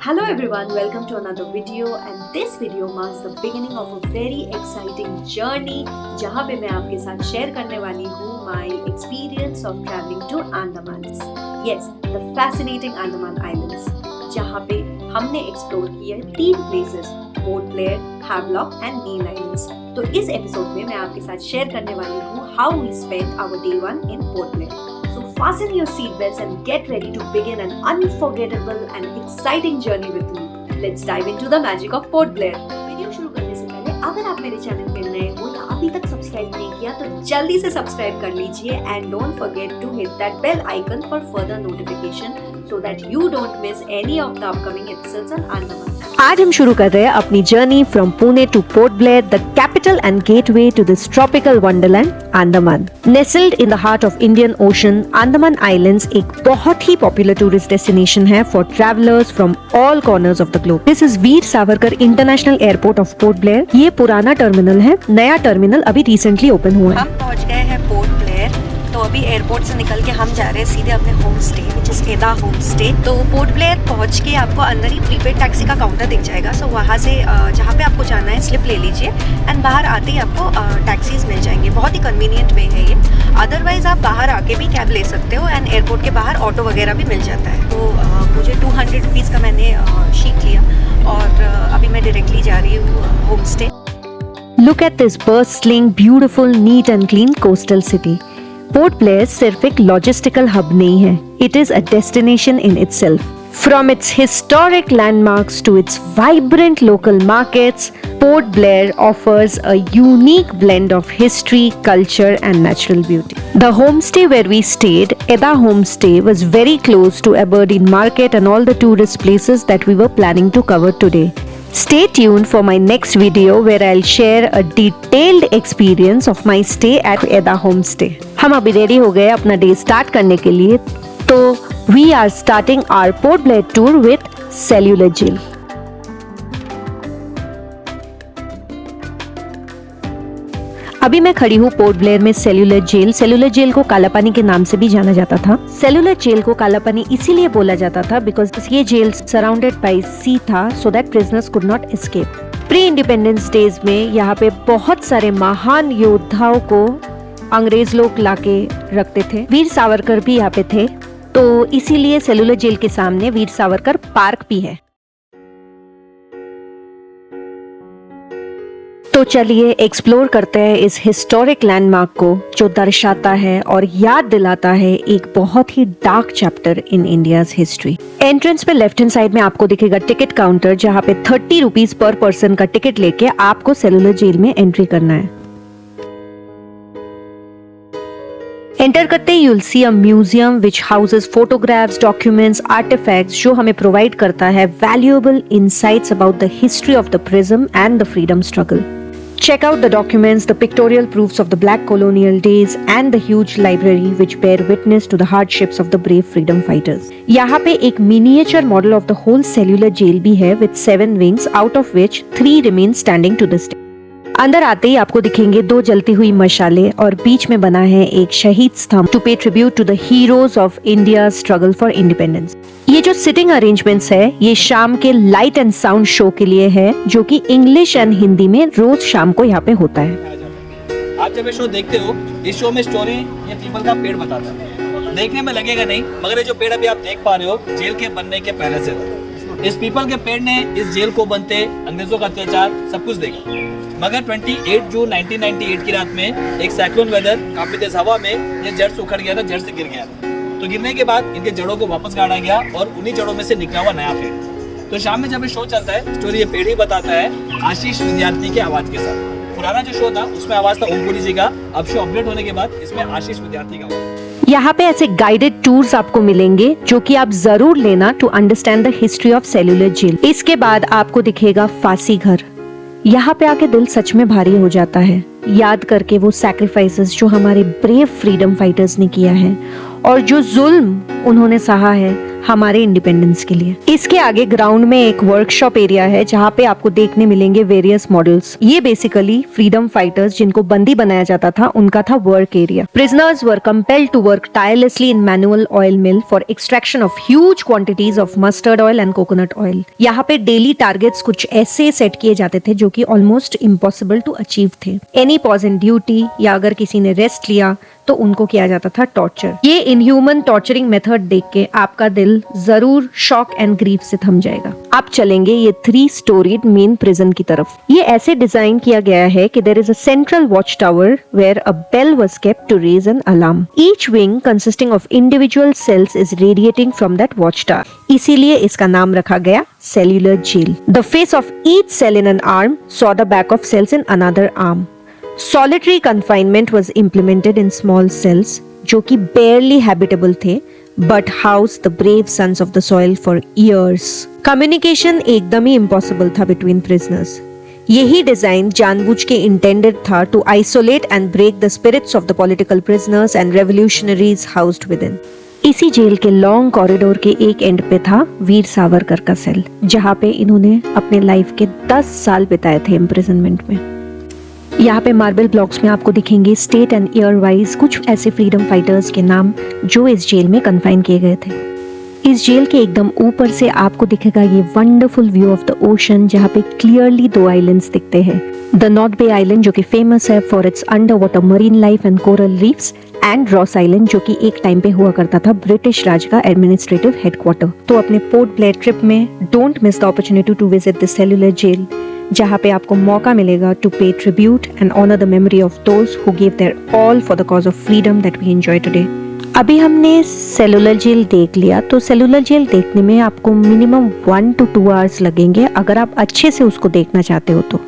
Hello everyone, welcome to another video and this video marks the beginning of a very exciting journey जहाँ पे मैं आपके साथ share करने वाली हूँ my experience of traveling to Andamans. Yes, the fascinating Andaman Islands जहाँ पे हमने एक्सप्लोर किए 3 places Port Blair, Havelock and Neil islands. तो इस एपिसोड में मैं आपके साथ शेयर करने वाली हूँ how we spent our day 1 in Port Blair. So fasten your seatbelts and get ready to begin an unforgettable and exciting journey with me. Let's dive into the magic of Port Blair. Video शुरू करने से पहले अगर आप मेरे channel पे नए हो या अभी तक सब्सक्राइब नहीं किया तो जल्दी से सब्सक्राइब कर लीजिए and don't forget to hit that bell icon for further notification so that you don't miss any of the upcoming episodes on Andaman. आज हम शुरू कर रहे हैं अपनी journey from Pune to Port Blair, the capital and gateway to this tropical wonderland Andaman. Nestled in the heart of Indian ocean, Andaman islands एक बहुत ही पॉपुलर टूरिस्ट डेस्टिनेशन है for travellers from all corners of the globe. This is Veer Savarkar international airport of Port Blair. ये पुराना terminal है, नया terminal अभी recently open हुआ है। हम पहुंच गए हैं पोर्ट ब्लेयर। तो अभी एयरपोर्ट से निकल के हम जा रहे हैं सीधे अपने होम स्टे विच इज एदा होम स्टे। तो पोर्ट ब्लेयर पहुंच के आपको अंदर ही प्रीपेड टैक्सी का काउंटर दिख जाएगा। सो वहाँ से जहाँ पे आपको जाना है स्लिप ले लीजिए एंड बाहर आते ही आपको टैक्सीज मिल जाएंगे। बहुत ही कन्वीनियंट वे है ये। अदरवाइज आप बाहर आके भी कैब ले सकते हो एंड एयरपोर्ट के बाहर ऑटो वगैरह भी मिल जाता है। तो मुझे 200 रुपीज़ का मैंने शीट लिया और अभी मैं डायरेक्टली जा रही हूँ home stay. Look at this bustling, beautiful, neat and clean coastal city. Port Blair सिर्फ एक लॉजिस्टिकल हब नहीं है, it is a destination in itself. From its historic landmarks to its vibrant local markets, Port Blair offers a unique blend of history, culture and natural beauty. The homestay where we stayed, Eda Homestay, was very close to Aberdeen Market and all the tourist places that we were planning to cover today. Stay tuned for my next video where I'll share a detailed experience of my stay at Eda Homestay. हम अभी ready हो गए अपना day start करने के लिए। तो we are starting our Port Blair tour with Cellular Jail. अभी मैं खड़ी हूँ पोर्ट ब्लेयर में सेल्यूलर जेल। सेल्यूलर जेल को कालापानी के नाम से भी जाना जाता था। सेल्यूलर जेल को कालापानी इसीलिए बोला जाता था बिकॉज ये जेल सराउंडेड बाय सी था so that prisoners could not escape. Pre independence days में यहाँ पे बहुत सारे महान योद्धाओं को अंग्रेज लोग लाके रखते थे। वीर सावरकर भी यहाँ पे थे, तो इसीलिए सेल्यूलर जेल के सामने वीर सावरकर पार्क भी है। तो चलिए एक्सप्लोर करते हैं इस हिस्टोरिक लैंडमार्क को जो दर्शाता है और याद दिलाता है एक बहुत ही dark chapter in India's history. Entrance पे लेफ्ट हैंड साइड में आपको दिखेगा टिकट काउंटर जहाँ पे 30 रुपीज पर पर्सन का टिकट लेके आपको सेल्यूलर जेल में एंट्री करना है। एंटर करते ही you'll see a museum which houses photographs, documents, artifacts जो हमें प्रोवाइड करता है valuable insights about the history of the prism and the freedom struggle. Check out the documents, the pictorial proofs of the black colonial days and the huge library which bear witness to the hardships of the brave freedom fighters. यहाँ पे एक miniature model of the whole cellular jail भी है with 7 wings out of which 3 remain standing to this day. अंदर आते ही आपको दिखेंगे 2 जलती हुई मशाले और बीच में बना है एक शहीद Stambh to pay tribute to the heroes of India struggle for independence. ये जो सिटिंग अरेंजमेंट्स है ये शाम के लाइट एंड साउंड शो के लिए है जो कि इंग्लिश एंड हिंदी में रोज शाम को यहाँ पे होता है। आप जब ये शो देखते हो, इस शो में स्टोरी ये पीपल का पेड़ बताता है। देखने में लगेगा नहीं मगर ये जो पेड़ अभी आप देख पा रहे हो जेल के बनने के पहले से था। इस पीपल के पेड़ ने इस जेल को बनते, अंग्रेजों का अत्याचार सब कुछ देखा। मगर 28 जून 1998 की रात में एक साइक्लोन वेदर काफी तेज हवा में ये जड़ से उखड़ गया था, जड़ से गिर गया था। तो गिरने के बाद इनके जड़ों को वापस गाड़ा गया और उन्हीं जड़ों में से निकला हुआ नया पेड़। तो शाम में जब ये शो चलता है स्टोरी ये पेड़ ही बताता है आशीष विद्यार्थी के आवाज के साथ। पुराना जो शो था उसमें आवाज था ओमपुरी जी का, अब शो अपडेट होने के बाद इसमें आशीष विद्यार्थी का आवाज। यहाँ पे ऐसे गाइडेड टूर्स आपको मिलेंगे जो कि आप जरूर लेना to understand the history of cellular jail. इसके बाद आपको दिखेगा फांसी घर। यहाँ पे आके दिल सच में भारी हो जाता है याद करके वो सैक्रिफाइसेस जो हमारे ब्रेव फ्रीडम फाइटर्स ने किया है और जो जुल्म उन्होंने सहा है हमारे इंडिपेंडेंस के लिए। इसके आगे ग्राउंड में एक वर्कशॉप एरिया है जहाँ पे आपको देखने मिलेंगे वेरियस मॉडल्स। ये बेसिकली फ्रीडम फाइटर्स जिनको बंदी बनाया जाता था उनका था work area. Prisoners were compelled to work tirelessly in manual oil mill for extraction of huge quantities of mustard oil and coconut oil. यहाँ पे डेली टारगेट्स कुछ ऐसे सेट किए जाते थे जो कि ऑलमोस्ट इम्पॉसिबल टू अचीव थे। एनी पॉज इन ड्यूटी या अगर किसी ने रेस्ट लिया तो उनको किया जाता था टॉर्चर। ये इनह्यूमन टॉर्चरिंग मेथड देख के आपका दिल जरूर शॉक एंड ग्रीफ से थम जाएगा। आप चलेंगे ये 3 स्टोरीड मेन प्रिजन की तरफ। ये ऐसे डिजाइन किया गया है कि there is a central watch tower where a bell was kept to raise an alarm. Each wing consisting of individual cells is radiating from that watch tower. इसीलिए इसका नाम रखा गया cellular jail. The face of each cell in an arm saw the back of cells in another arm. Solitary confinement was implemented in small cells जो कि barely habitable थे but housed the brave sons of the soil for years. Communication एकदम ही impossible था between prisoners. यही design जानबूझ के intended था to isolate and break the spirits of the political prisoners and revolutionaries housed within. इसी jail के long corridor के एक एंड पे था वीर सावरकर का सेल जहाँ पे इन्होंने अपने लाइफ के 10 साल बिताए थे इम्प्रिजनमेंट में। यहाँ पे मार्बल ब्लॉक्स में आपको दिखेंगे स्टेट एंड ईयर वाइज कुछ ऐसे फ्रीडम फाइटर्स के नाम जो इस जेल में कन्फाइन किए गए थे। इस जेल के एकदम ऊपर से आपको दिखेगा ये wonderful view of the ocean जहाँ पे क्लियरली 2 आइलैंड्स दिखते हैं। द नॉर्थ बे आइलैंड जो कि फेमस है for its under water marine life and coral reefs and Ross island जो कि एक टाइम पे हुआ करता था ब्रिटिश राज का एडमिनिस्ट्रेटिव हेडक्वार्टर। तो अपने पोर्ट ब्लेयर ट्रिप में don't miss the opportunity to visit this cellular jail जहाँ पे आपको मौका मिलेगा to pay tribute and honour the memory of those who give their all for the cause of freedom that we enjoy today. अभी हमने cellular jail देख लिया तो सेलुलर जेल देखने में आपको मिनिमम 1 to 2 आवर्स लगेंगे अगर आप अच्छे से उसको देखना चाहते हो तो।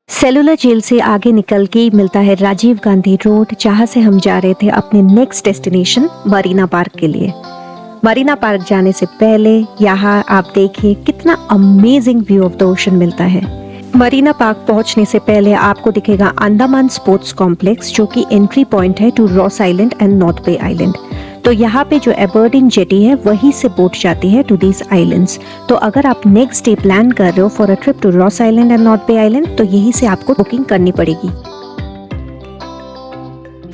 सेलुलर जेल से आगे निकल के मिलता है राजीव गांधी रोड जहाँ से हम जा रहे थे अपने नेक्स्ट डेस्टिनेशन मरीना पार्क के लिए। मरीना पार्क जाने से पहले यहाँ आप देखिए कितना amazing view of the ocean मिलता है। मरीना पार्क पहुंचने से पहले आपको दिखेगा अंडमान स्पोर्ट्स कॉम्प्लेक्स जो कि एंट्री पॉइंट है to Ross island and North Bay island. तो यहाँ पे जो एबरडीन जेटी है वहीं से बोट जाती है टू दीज आइलैंड्स। तो अगर आप नेक्स्ट डे प्लान कर रहे हो for a trip to Ross island and North Bay island तो यहीं से आपको बुकिंग करनी पड़ेगी।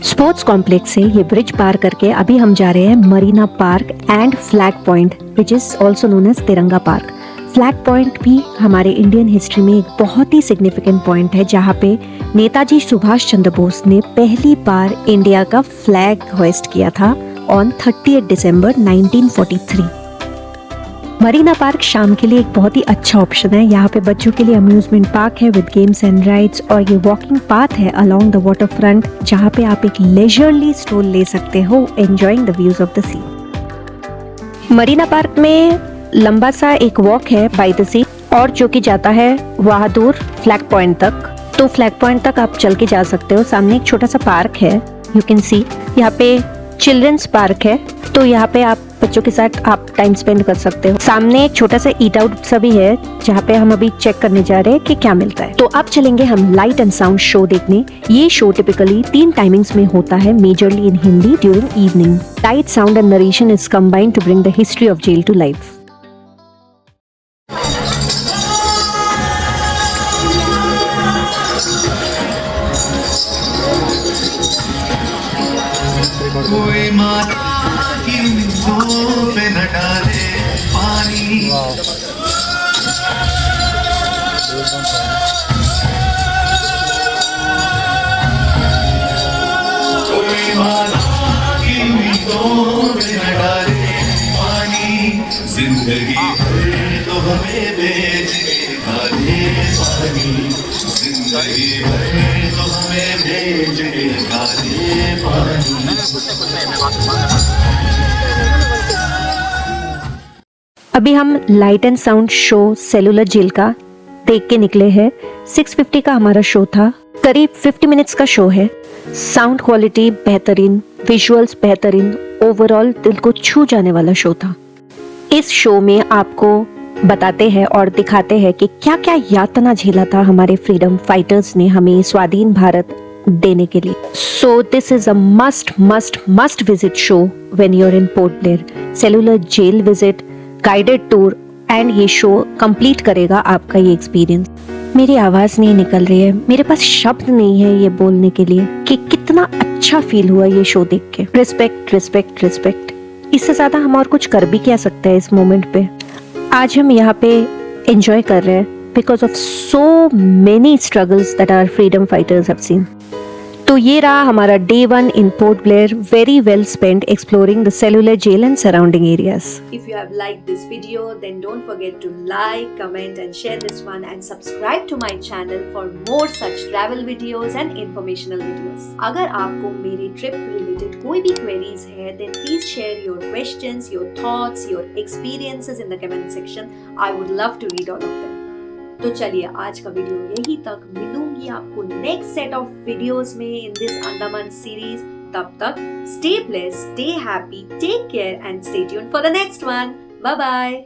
स्पोर्ट्स कॉम्प्लेक्स से ये ब्रिज पार करके अभी हम जा रहे हैं Marina park and flag point which is also known as Tiranga park. Flag point भी हमारे इंडियन हिस्ट्री में एक बहुत ही सिग्निफिकेंट पॉइंट है जहाँ पे नेताजी सुभाष चंद्र बोस ने पहली बार इंडिया का फ्लैग होइस्ट किया था ऑन 30 दिसंबर 1943। मरीना पार्क शाम के लिए एक बहुत ही अच्छा ऑप्शन है। यहाँ पे बच्चों के लिए अम्यूजमेंट पार्क है विद गेम्स एंड राइड्स और ये वॉकिंग पाथ है अलोंग द वाटर फ्रंट जहाँ पे आप एक लेजरली स्ट्रोल ले सकते हो enjoying the views of the sea. Marina park में लंबा सा एक वॉक है बाय द सी और जो कि जाता है बहादुर फ्लैग पॉइंट तक। तो फ्लैग पॉइंट तक आप चल के जा सकते हो। सामने एक छोटा सा पार्क है यू कैन सी। यहाँ पे चिल्ड्रंस पार्क है तो यहाँ पे आप बच्चों के साथ आप टाइम स्पेंड कर सकते हो। सामने एक छोटा सा ईट आउट सा भी है जहाँ पे हम अभी चेक करने जा रहे हैं कि क्या मिलता है। तो अब चलेंगे हम लाइट एंड साउंड शो देखने। ये शो टिपिकली 3 टाइमिंग्स में होता है majorly in Hindi during evening. Light sound and narration is combined to bring the history of jail to life. कोई माता की निगाहों पे न डाले पानी, कोई माता की निगाहों पे न डाले पानी, जिंदगी भर तो हमें बेच के खा दे पानी, जिंदगी भर तो हमें बेच के खा दे पानी। अभी हम light and sound show cellular jail का देख के निकले हैं। 650 का हमारा शो था, करीब 50 मिनट्स का शो है। साउंड क्वालिटी बेहतरीन, विजुअल्स बेहतरीन, ओवरऑल दिल को छू जाने वाला शो था। इस शो में आपको बताते हैं और दिखाते हैं कि क्या क्या यातना झेला था हमारे फ्रीडम फाइटर्स ने हमें स्वाधीन भारत देने के लिए। So this is a must visit show when you are in Port Blair. Cellular jail visit, guided tour and ये शो कंप्लीट करेगा आपका ये एक्सपीरियंस। मेरी आवाज नहीं निकल रही है, मेरे पास शब्द नहीं है ये बोलने के लिए कि कितना अच्छा फील हुआ ये शो देख के। रिस्पेक्ट रिस्पेक्ट रिस्पेक्ट, इससे ज्यादा हम और कुछ कर भी क्या सकते हैं इस मोमेंट पे। आज हम यहाँ पे एंजॉय कर रहे हैं because of so many struggles that our freedom fighters have seen. तो ये रहा हमारा day 1 in Port Blair, very well spent exploring the cellular jail and surrounding areas. If you have liked this video, then don't forget to like, comment and share this one and subscribe to my channel for more such travel videos and informational videos. अगर आपको मेरी trip related कोई भी queries है, then please share your questions, your thoughts, your experiences in the comment section. I would love to read all of them. तो चलिए आज का वीडियो यही तक, मिलूंगी आपको नेक्स्ट सेट ऑफ वीडियोस में इन दिस अंडमान सीरीज। तब तक stay blessed, stay happy, take care and stay tuned for the next one. Bye bye.